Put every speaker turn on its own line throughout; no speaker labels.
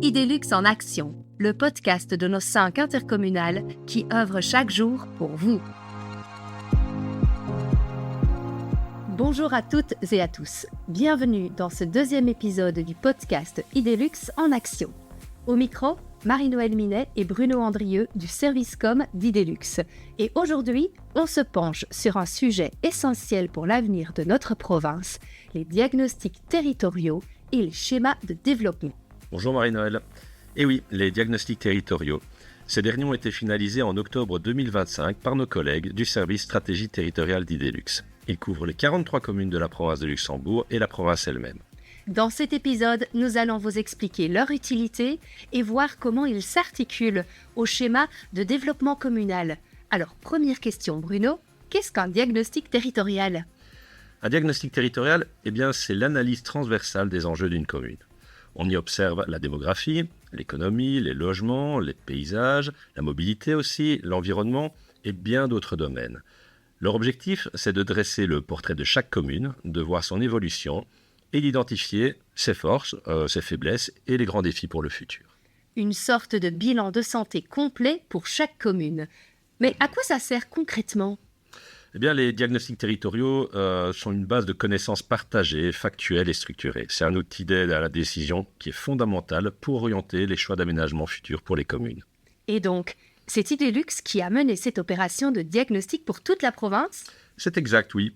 Idélux en action, le podcast de nos 5 intercommunales qui œuvrent chaque jour pour vous. Bonjour à toutes et à tous. Bienvenue dans ce deuxième épisode du podcast Idélux en action. Au micro, Marie-Noëlle Minet et Bruno Andrieux du service com d'Idélux. Et aujourd'hui, on se penche sur un sujet essentiel pour l'avenir de notre province, les diagnostics territoriaux et les schémas de développement.
Bonjour Marie-Noëlle. Et oui, les diagnostics territoriaux. Ces derniers ont été finalisés en octobre 2025 par nos collègues du service stratégie territoriale d'Idélux. Ils couvrent les 43 communes de la province de Luxembourg et la province elle-même.
Dans cet épisode, nous allons vous expliquer leur utilité et voir comment ils s'articulent au schéma de développement communal. Alors, première question Bruno, qu'est-ce qu'un diagnostic territorial ?
Un diagnostic territorial, c'est l'analyse transversale des enjeux d'une commune. On y observe la démographie, l'économie, les logements, les paysages, la mobilité aussi, l'environnement et bien d'autres domaines. Leur objectif, c'est de dresser le portrait de chaque commune, de voir son évolution et d'identifier ses forces, ses faiblesses et les grands défis pour le futur.
Une sorte de bilan de santé complet pour chaque commune. Mais à quoi ça sert concrètement ?
Les diagnostics territoriaux sont une base de connaissances partagées, factuelles et structurées. C'est un outil d'aide à la décision qui est fondamental pour orienter les choix d'aménagement futurs pour les communes.
Et donc, c'est Idélux qui a mené cette opération de diagnostic pour toute la province ?
C'est exact, oui.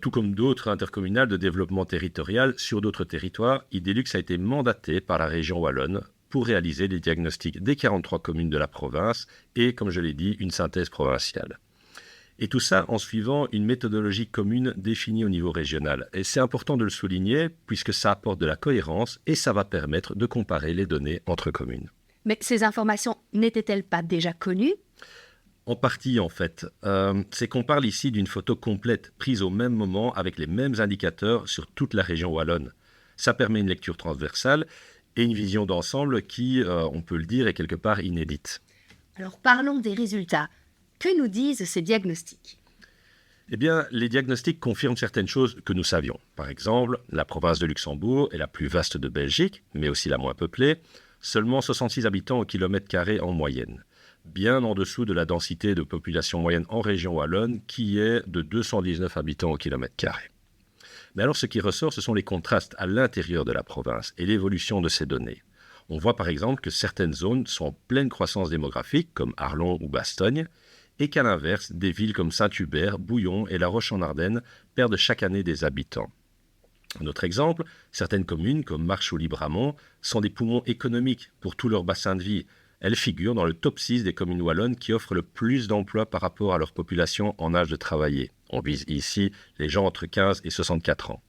Tout comme d'autres intercommunales de développement territorial sur d'autres territoires, Idélux a été mandaté par la région wallonne pour réaliser des diagnostics des 43 communes de la province et, comme je l'ai dit, une synthèse provinciale. Et tout ça en suivant une méthodologie commune définie au niveau régional. Et c'est important de le souligner puisque ça apporte de la cohérence et ça va permettre de comparer les données entre communes.
Mais ces informations n'étaient-elles pas déjà connues ?
En partie, en fait. C'est qu'on parle ici d'une photo complète, prise au même moment avec les mêmes indicateurs sur toute la région wallonne. Ça permet une lecture transversale et une vision d'ensemble qui, on peut le dire, est quelque part inédite.
Alors parlons des résultats. Que nous disent ces diagnostics ?
Les diagnostics confirment certaines choses que nous savions. Par exemple, la province de Luxembourg est la plus vaste de Belgique, mais aussi la moins peuplée. Seulement 66 habitants au kilomètre carré en moyenne. Bien en dessous de la densité de population moyenne en région wallonne, qui est de 219 habitants au kilomètre carré. Mais alors, ce qui ressort, ce sont les contrastes à l'intérieur de la province et l'évolution de ces données. On voit par exemple que certaines zones sont en pleine croissance démographique, comme Arlon ou Bastogne, et qu'à l'inverse, des villes comme Saint-Hubert, Bouillon et La Roche-en-Ardenne perdent chaque année des habitants. Un autre exemple, certaines communes comme Marche ou Libramont sont des poumons économiques pour tout leur bassin de vie. Elles figurent dans le top 6 des communes wallonnes qui offrent le plus d'emplois par rapport à leur population en âge de travailler. On vise ici les gens entre 15 et 64 ans.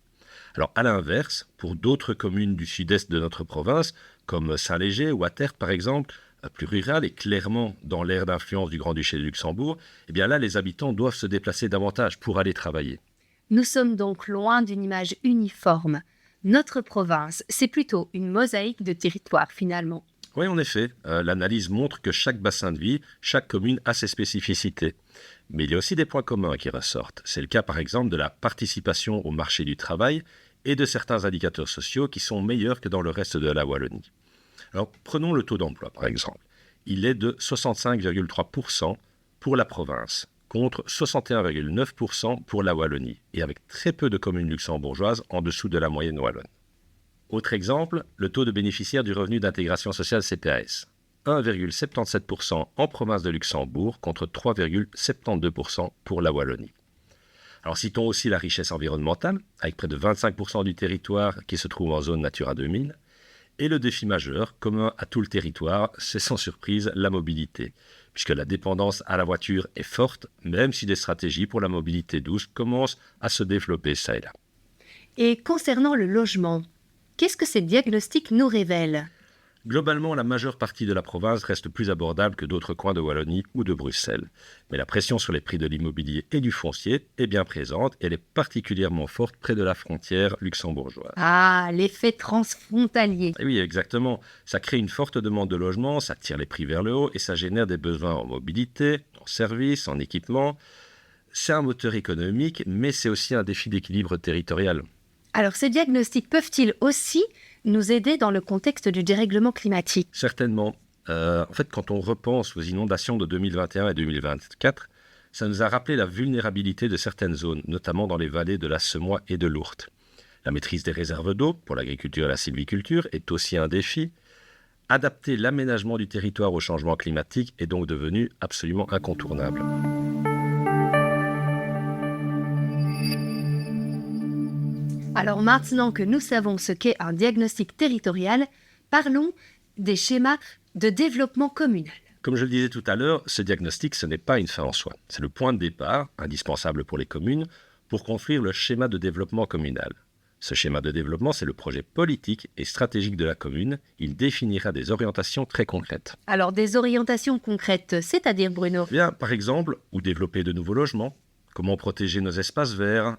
Alors à l'inverse, pour d'autres communes du sud-est de notre province, comme Saint-Léger ou Attert par exemple, plus rural et clairement dans l'aire d'influence du Grand-Duché de Luxembourg, là les habitants doivent se déplacer davantage pour aller travailler.
Nous sommes donc loin d'une image uniforme. Notre province, c'est plutôt une mosaïque de territoires finalement.
Oui, en effet, l'analyse montre que chaque bassin de vie, chaque commune a ses spécificités. Mais il y a aussi des points communs qui ressortent. C'est le cas par exemple de la participation au marché du travail et de certains indicateurs sociaux qui sont meilleurs que dans le reste de la Wallonie. Alors, prenons le taux d'emploi, par exemple. Il est de 65,3% pour la province, contre 61,9% pour la Wallonie, et avec très peu de communes luxembourgeoises en dessous de la moyenne wallonne. Autre exemple, le taux de bénéficiaires du revenu d'intégration sociale CPAS. 1,77% en province de Luxembourg, contre 3,72% pour la Wallonie. Alors, citons aussi la richesse environnementale, avec près de 25% du territoire qui se trouve en zone Natura 2000, et le défi majeur, commun à tout le territoire, c'est sans surprise la mobilité, puisque la dépendance à la voiture est forte, même si des stratégies pour la mobilité douce commencent à se développer ça et là.
Et concernant le logement, qu'est-ce que ces diagnostics nous révèlent ?
Globalement, la majeure partie de la province reste plus abordable que d'autres coins de Wallonie ou de Bruxelles. Mais la pression sur les prix de l'immobilier et du foncier est bien présente et elle est particulièrement forte près de la frontière luxembourgeoise.
Ah, l'effet transfrontalier.
Et oui, exactement. Ça crée une forte demande de logement, ça tire les prix vers le haut et ça génère des besoins en mobilité, en services, en équipement. C'est un moteur économique, mais c'est aussi un défi d'équilibre territorial.
Alors, ces diagnostics peuvent-ils aussi nous aider dans le contexte du dérèglement climatique?
Certainement. En fait, quand on repense aux inondations de 2021 et 2024, ça nous a rappelé la vulnérabilité de certaines zones, notamment dans les vallées de la Semois et de l'Ourthe. La maîtrise des réserves d'eau pour l'agriculture et la sylviculture est aussi un défi. Adapter l'aménagement du territoire au changement climatique est donc devenu absolument incontournable.
Alors maintenant que nous savons ce qu'est un diagnostic territorial, parlons des schémas de développement communal.
Comme je le disais tout à l'heure, ce diagnostic, ce n'est pas une fin en soi. C'est le point de départ, indispensable pour les communes, pour construire le schéma de développement communal. Ce schéma de développement, c'est le projet politique et stratégique de la commune. Il définira des orientations très concrètes.
Alors des orientations concrètes, c'est-à-dire Bruno?
Bien, par exemple, où développer de nouveaux logements, comment protéger nos espaces verts,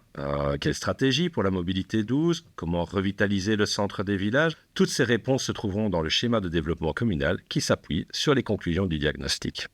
quelle stratégie pour la mobilité douce, comment revitaliser le centre des villages. Toutes ces réponses se trouveront dans le schéma de développement communal qui s'appuie sur les conclusions du diagnostic.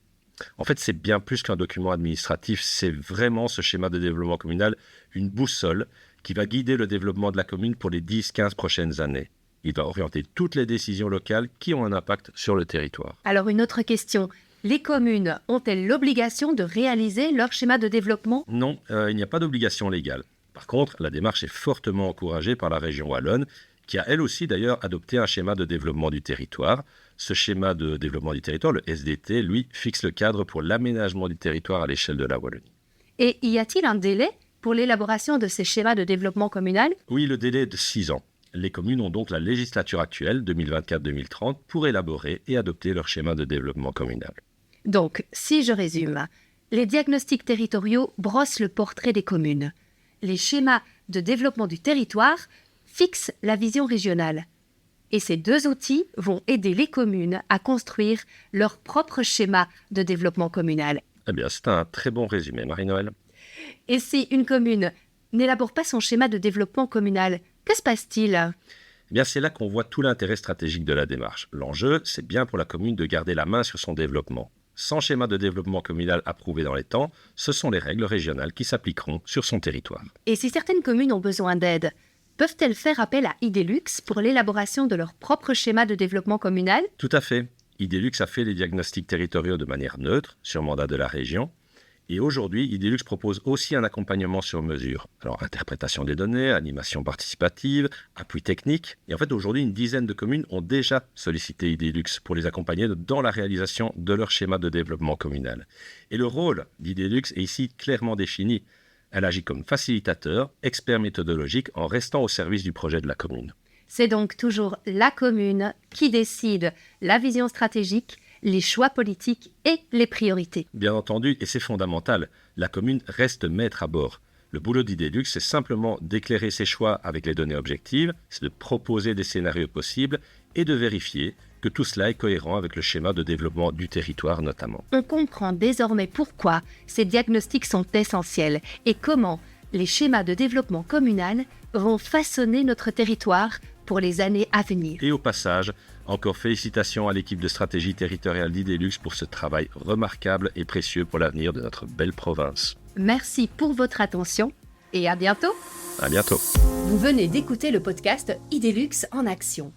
En fait, c'est bien plus qu'un document administratif, c'est vraiment ce schéma de développement communal, une boussole qui va guider le développement de la commune pour les 10-15 prochaines années. Il va orienter toutes les décisions locales qui ont un impact sur le territoire.
Alors une autre question. Les communes ont-elles l'obligation de réaliser leur schéma de développement?
Non, il n'y a pas d'obligation légale. Par contre, la démarche est fortement encouragée par la région wallonne, qui a elle aussi d'ailleurs adopté un schéma de développement du territoire. Ce schéma de développement du territoire, le SDT, lui, fixe le cadre pour l'aménagement du territoire à l'échelle de la Wallonie.
Et y a-t-il un délai pour l'élaboration de ces schémas de développement communal?
Oui, le délai est de 6 ans. Les communes ont donc la législature actuelle, 2024-2030, pour élaborer et adopter leur schéma de développement communal.
Donc, si je résume, les diagnostics territoriaux brossent le portrait des communes. Les schémas de développement du territoire fixent la vision régionale. Et ces deux outils vont aider les communes à construire leur propre schéma de développement communal.
Eh bien, c'est un très bon résumé, Marie-Noël.
Et si une commune n'élabore pas son schéma de développement communal, que se passe-t-il?
Eh bien, c'est là qu'on voit tout l'intérêt stratégique de la démarche. L'enjeu, c'est bien pour la commune de garder la main sur son développement. Sans schéma de développement communal approuvé dans les temps, ce sont les règles régionales qui s'appliqueront sur son territoire.
Et si certaines communes ont besoin d'aide, peuvent-elles faire appel à Idelux pour l'élaboration de leur propre schéma de développement communal?
Tout à fait. Idelux a fait les diagnostics territoriaux de manière neutre, sur mandat de la région. Et aujourd'hui, Idelux propose aussi un accompagnement sur mesure. Alors, interprétation des données, animation participative, appui technique. Et en fait, aujourd'hui, une dizaine de communes ont déjà sollicité Idelux pour les accompagner dans la réalisation de leur schéma de développement communal. Et le rôle d'Idelux est ici clairement défini. Elle agit comme facilitateur, expert méthodologique, en restant au service du projet de la commune.
C'est donc toujours la commune qui décide la vision stratégique, les choix politiques et les priorités.
Bien entendu, et c'est fondamental, la commune reste maître à bord. Le boulot d'Idelux, c'est simplement d'éclairer ses choix avec les données objectives, c'est de proposer des scénarios possibles et de vérifier que tout cela est cohérent avec le schéma de développement du territoire notamment.
On comprend désormais pourquoi ces diagnostics sont essentiels et comment les schémas de développement communal vont façonner notre territoire pour les années à venir.
Et au passage, encore félicitations à l'équipe de stratégie territoriale d'Idelux pour ce travail remarquable et précieux pour l'avenir de notre belle province.
Merci pour votre attention et à bientôt.
À bientôt.
Vous venez d'écouter le podcast Idelux en action.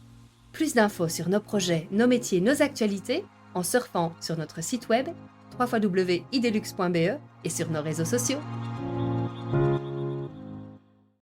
Plus d'infos sur nos projets, nos métiers, nos actualités en surfant sur notre site web www.idelux.be et sur nos réseaux sociaux.